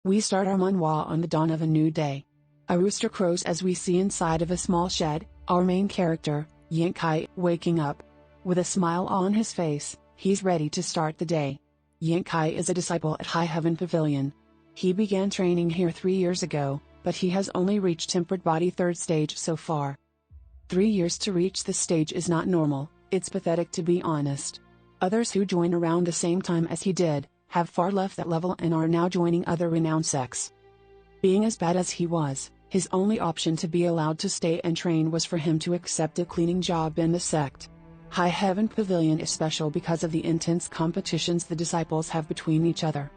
We start our manhua on the dawn of a new day. A rooster crows as we see inside of a small shed, our main character, Yankai, waking up. With a smile on his face, he's ready to start the day. Yankai is a disciple at High Heaven Pavilion. He began training here 3 years ago, but he has only reached tempered body 3rd stage so far. 3 years to reach this stage is not normal, it's pathetic to be honest. Others who join around the same time as he did, have far left that level and are now joining other renowned sects. Being as bad as he was, his only option to be allowed to stay and train was for him to accept a cleaning job in the sect. High Heaven Pavilion is special because of the intense competitions the disciples have between each other.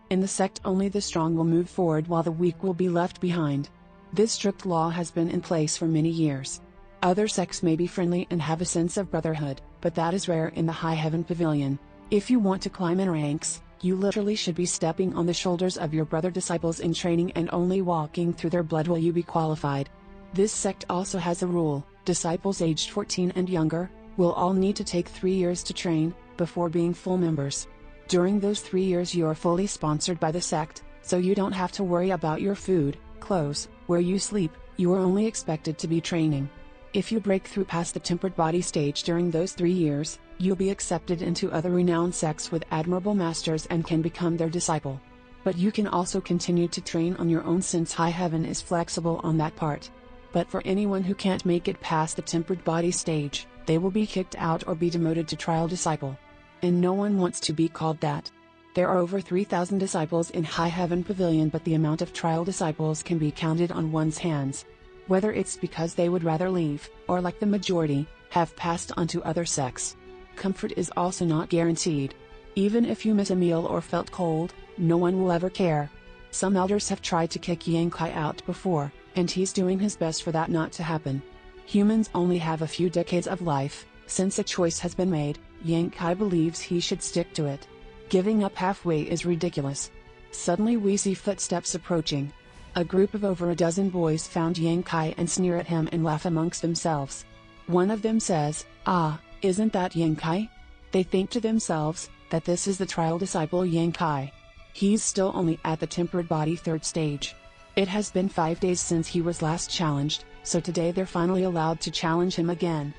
In the sect only the strong will move forward while the weak will be left behind. This strict law has been in place for many years. Other sects may be friendly and have a sense of brotherhood, but that is rare in the High Heaven Pavilion. If you want to climb in ranks, you literally should be stepping on the shoulders of your brother disciples in training and only walking through their blood will you be qualified. This sect also has a rule: disciples aged 14 and younger will all need to take 3 years to train, before being full members. During those 3 years you are fully sponsored by the sect, so you don't have to worry about your food, clothes, where you sleep, you are only expected to be training. If you break through past the tempered body stage during those 3 years, you'll be accepted into other renowned sects with admirable masters and can become their disciple. But you can also continue to train on your own since High Heaven is flexible on that part. But for anyone who can't make it past the tempered body stage, they will be kicked out or be demoted to trial disciple. And no one wants to be called that. There are over 3,000 disciples in High Heaven Pavilion, but the amount of trial disciples can be counted on one's hands. Whether it's because they would rather leave, or like the majority, have passed on to other sects. Comfort is also not guaranteed. Even if you miss a meal or felt cold, no one will ever care. Some elders have tried to kick Yankai out before, and he's doing his best for that not to happen. Humans only have a few decades of life. Since a choice has been made, Yankai believes he should stick to it. Giving up halfway is ridiculous. Suddenly we see footsteps approaching. A group of over a dozen boys found Yankai and sneer at him and laugh amongst themselves. One of them says, "Ah, isn't that Yankai?" They think to themselves that this is the trial disciple Yankai. He's still only at the tempered body 3rd stage. It has been 5 days since he was last challenged, so today they're finally allowed to challenge him again.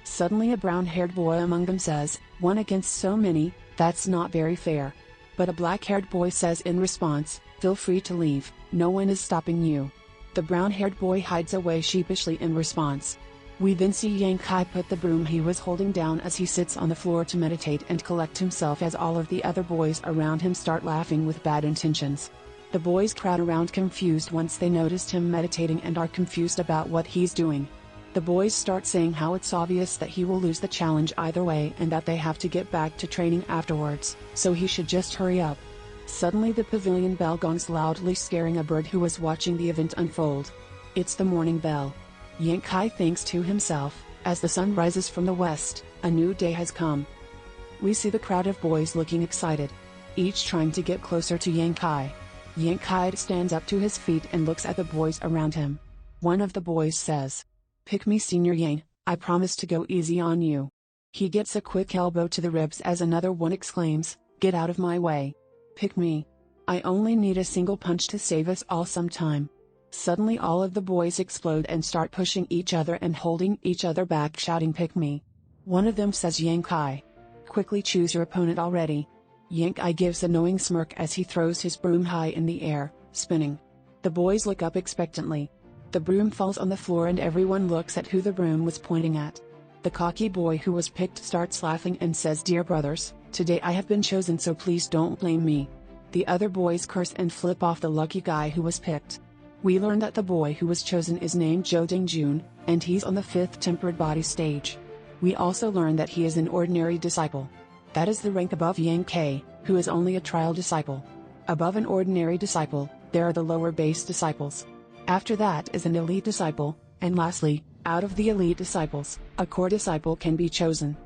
Suddenly a brown-haired boy among them says, "1 against so many, that's not very fair." But a black-haired boy says in response, "Feel free to leave, no one is stopping you." The brown-haired boy hides away sheepishly in response. We then see Yankai put the broom he was holding down as he sits on the floor to meditate and collect himself as all of the other boys around him start laughing with bad intentions. The boys crowd around confused once they noticed him meditating and are confused about what he's doing. The boys start saying how it's obvious that he will lose the challenge either way and that they have to get back to training afterwards, so he should just hurry up. Suddenly the pavilion bell gongs loudly, scaring a bird who was watching the event unfold. It's the morning bell. Yankai thinks to himself, as the sun rises from the west, a new day has come. We see the crowd of boys looking excited, each trying to get closer to Yankai. Yankai stands up to his feet and looks at the boys around him. One of the boys says, "Pick me, Senior Yang, I promise to go easy on you." He gets a quick elbow to the ribs as another one exclaims, "Get out of my way. Pick me. I only need a single punch to save us all some time." Suddenly all of the boys explode and start pushing each other and holding each other back, shouting, "Pick me." One of them says, "Yankai, quickly choose your opponent already." Yankai gives a knowing smirk as he throws his broom high in the air, spinning. The boys look up expectantly. The broom falls on the floor and everyone looks at who the broom was pointing at. The cocky boy who was picked starts laughing and says, "Dear brothers, today I have been chosen, so please don't blame me." The other boys curse and flip off the lucky guy who was picked. We learn that the boy who was chosen is named Jo Dingjun, and he's on the 5th tempered body stage. We also learn that he is an ordinary disciple. That is the rank above Yankai, who is only a trial disciple. Above an ordinary disciple, there are the lower base disciples. After that is an elite disciple, and lastly, out of the elite disciples, a core disciple can be chosen.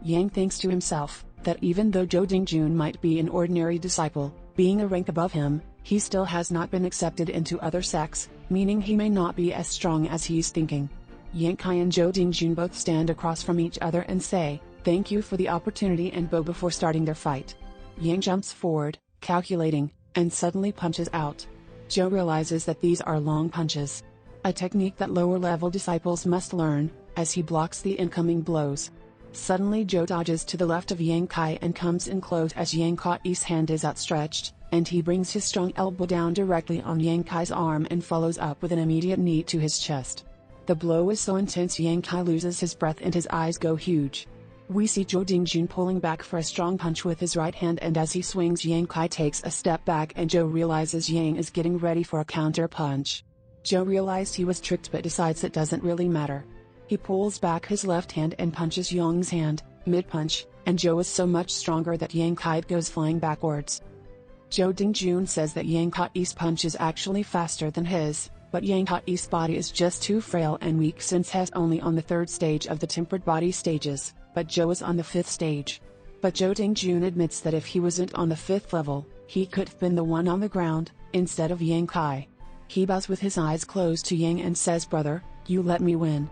Yang thinks to himself that even though Jo Dingjun might be an ordinary disciple, being a rank above him, he still has not been accepted into other sects, meaning he may not be as strong as he's thinking. Yankai and Jo Dingjun both stand across from each other and say, "Thank you for the opportunity," and bow before starting their fight. Yang jumps forward, calculating, and suddenly punches out. Joe realizes that these are long punches. A technique that lower-level disciples must learn, as he blocks the incoming blows. Suddenly Joe dodges to the left of Yang Kai and comes in close as Yang Kai's hand is outstretched, and he brings his strong elbow down directly on Yang Kai's arm and follows up with an immediate knee to his chest. The blow is so intense Yang Kai loses his breath and his eyes go huge. We see Zhou Dingjun pulling back for a strong punch with his right hand, and as he swings Yang Kai takes a step back and Joe realizes Yang is getting ready for a counter punch. Joe realized he was tricked but decides it doesn't really matter. He pulls back his left hand and punches Yang's hand, mid-punch, and Joe is so much stronger that Yang Kai goes flying backwards. Zhou Dingjun says that Yang Kai's punch is actually faster than his, but Yang Kai's body is just too frail and weak since he's only on the 3rd stage of the tempered body stages, but Joe is on the 5th stage. But Zhou Dingjun admits that if he wasn't on the 5th level, he could have been the one on the ground, instead of Yang Kai. He bows with his eyes closed to Yang and says, "Brother, you let me win."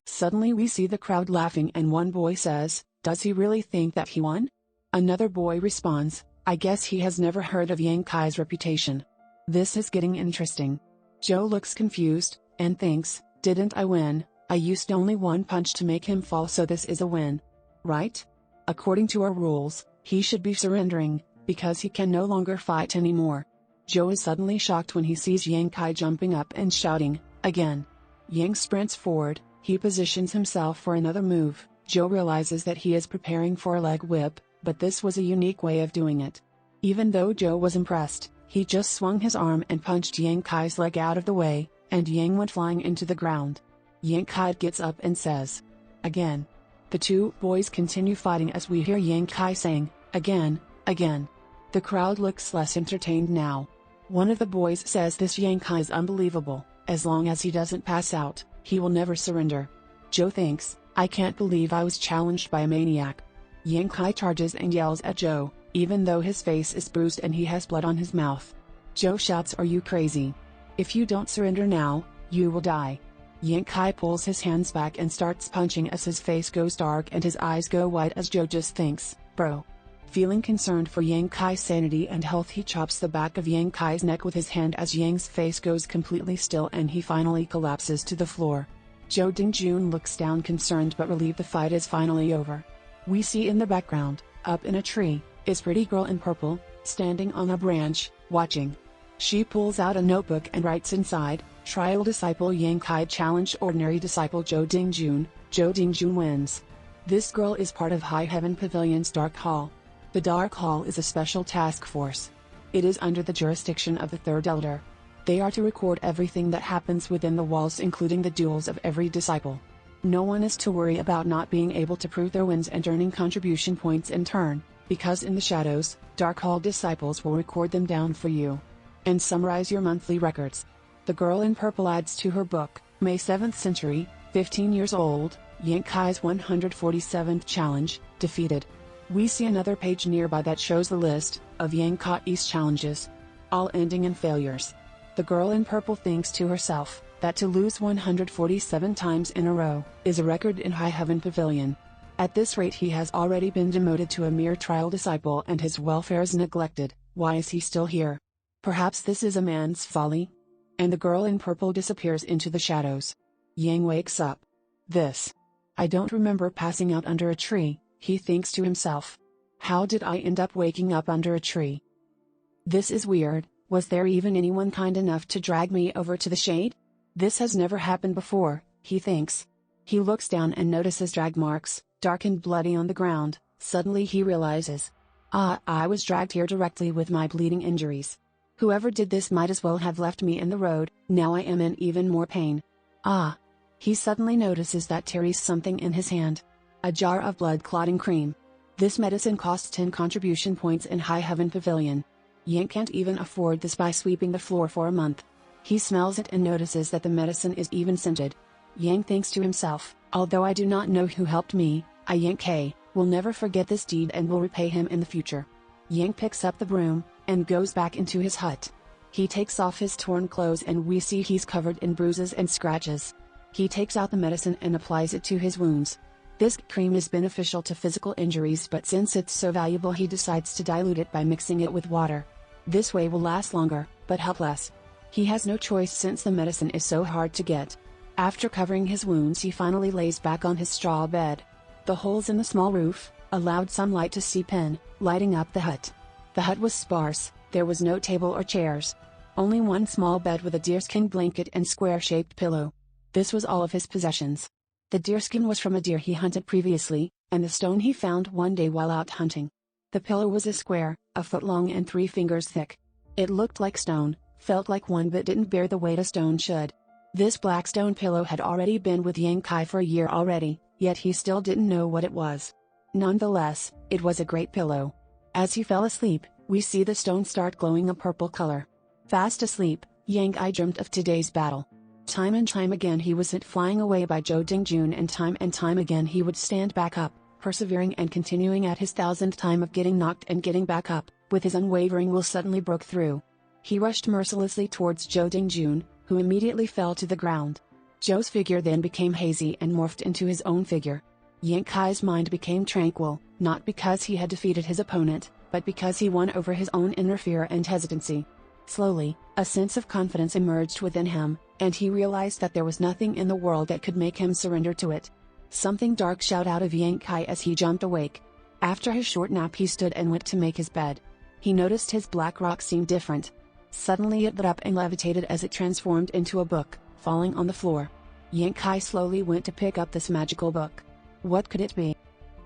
Suddenly we see the crowd laughing and one boy says, "Does he really think that he won?" Another boy responds, "I guess he has never heard of Yang Kai's reputation." This is getting interesting. Joe looks confused, and thinks, "Didn't I win? I used only one punch to make him fall, so this is a win. Right? According to our rules, he should be surrendering, because he can no longer fight anymore." Joe is suddenly shocked when he sees Yang Kai jumping up and shouting, "Again!" Yang sprints forward, he positions himself for another move. Joe realizes that he is preparing for a leg whip, but this was a unique way of doing it. Even though Joe was impressed, he just swung his arm and punched Yang Kai's leg out of the way, and Yang went flying into the ground. Yang Kai gets up and says, "Again." The two boys continue fighting as we hear Yang Kai saying, "Again, again." The crowd looks less entertained now. One of the boys says this Yang Kai is unbelievable, as long as he doesn't pass out, he will never surrender. Joe thinks, "I can't believe I was challenged by a maniac." Yang Kai charges and yells at Joe, even though his face is bruised and he has blood on his mouth. Joe shouts, "Are you crazy? If you don't surrender now, you will die." Yang Kai pulls his hands back and starts punching as his face goes dark and his eyes go wide as Joe just thinks, "Bro." Feeling concerned for Yang Kai's sanity and health, he chops the back of Yang Kai's neck with his hand as Yang's face goes completely still and he finally collapses to the floor. Zhou Dingjun looks down concerned but relieved the fight is finally over. We see in the background, up in a tree, is pretty girl in purple, standing on a branch, watching. She pulls out a notebook and writes inside, "Trial disciple Yang Kai challenged ordinary disciple Zhou Dingjun, Zhou Dingjun wins." This girl is part of High Heaven Pavilion's Dark Hall. The Dark Hall is a special task force. It is under the jurisdiction of the Third Elder. They are to record everything that happens within the walls, including the duels of every disciple. No one is to worry about not being able to prove their wins and earning contribution points in turn, because in the shadows, Dark Hall disciples will record them down for you and summarize your monthly records. The girl in purple adds to her book, May 7th century, 15 years old, Yang Kai's 147th challenge, defeated. We see another page nearby that shows the list of Yang Kai's challenges, all ending in failures. The girl in purple thinks to herself that to lose 147 times in a row is a record in High Heaven Pavilion. At this rate he has already been demoted to a mere trial disciple and his welfare is neglected. Why is he still here? Perhaps this is a man's folly? And the girl in purple disappears into the shadows. Yang wakes up. I don't remember passing out under a tree, he thinks to himself. How did I end up waking up under a tree? This is weird. Was there even anyone kind enough to drag me over to the shade? This has never happened before, he thinks. He looks down and notices drag marks, dark and bloody on the ground. Suddenly he realizes, I was dragged here directly with my bleeding injuries. Whoever did this might as well have left me in the road. Now I am in even more pain. He suddenly notices that Terry's something in his hand. A jar of blood-clotting cream. This medicine costs 10 contribution points in High Heaven Pavilion. Yang can't even afford this by sweeping the floor for a month. He smells it and notices that the medicine is even scented. Yang thinks to himself, although I do not know who helped me, I Yang K will never forget this deed and will repay him in the future. Yang picks up the broom and goes back into his hut. He takes off his torn clothes and we see he's covered in bruises and scratches. He takes out the medicine and applies it to his wounds. This cream is beneficial to physical injuries, but since it's so valuable he decides to dilute it by mixing it with water. This way will last longer, but help less. He has no choice since the medicine is so hard to get. After covering his wounds, he finally lays back on his straw bed. The holes in the small roof allowed sunlight to seep in, lighting up the hut. The hut was sparse, there was no table or chairs. Only one small bed with a deerskin blanket and square-shaped pillow. This was all of his possessions. The deerskin was from a deer he hunted previously, and the stone he found one day while out hunting. The pillow was a square, a foot long and 3 fingers thick. It looked like stone, felt like one but didn't bear the weight a stone should. This black stone pillow had already been with Yang Kai for a year already, yet he still didn't know what it was. Nonetheless, it was a great pillow. As he fell asleep, we see the stone start glowing a purple color. Fast asleep, Yang Kai dreamt of today's battle. Time and time again he was sent flying away by Zhou Dingjun, and time again he would stand back up, persevering and continuing at his 1000th time of getting knocked and getting back up, with his unwavering will suddenly broke through. He rushed mercilessly towards Zhou Dingjun, who immediately fell to the ground. Zhou's figure then became hazy and morphed into his own figure. Yang Kai's mind became tranquil, not because he had defeated his opponent, but because he won over his own inner fear and hesitancy. Slowly, a sense of confidence emerged within him, and he realized that there was nothing in the world that could make him surrender to it. Something dark shot out of Yang Kai as he jumped awake. After his short nap he stood and went to make his bed. He noticed his black rock seemed different. Suddenly it lit up and levitated as it transformed into a book, falling on the floor. Yang Kai slowly went to pick up this magical book. What could it be?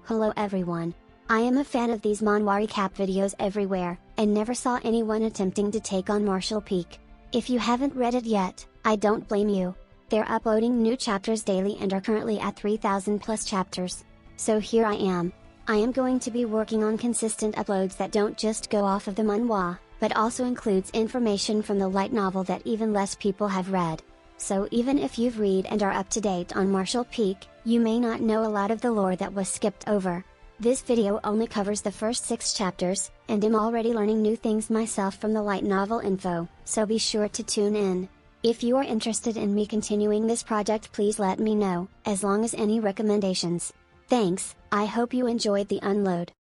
Hello everyone. I am a fan of these manhwa recap videos everywhere, and never saw anyone attempting to take on Martial Peak. If you haven't read it yet, I don't blame you. They're uploading new chapters daily and are currently at 3,000 plus chapters. So here I am. I am going to be working on consistent uploads that don't just go off of the manhwa, but also includes information from the light novel that even less people have read. So even if you've read and are up to date on Martial Peak, you may not know a lot of the lore that was skipped over. This video only covers the first 6 chapters, and I'm already learning new things myself from the light novel info, so be sure to tune in. If you are interested in me continuing this project, please let me know, as long as any recommendations. Thanks, I hope you enjoyed the unload.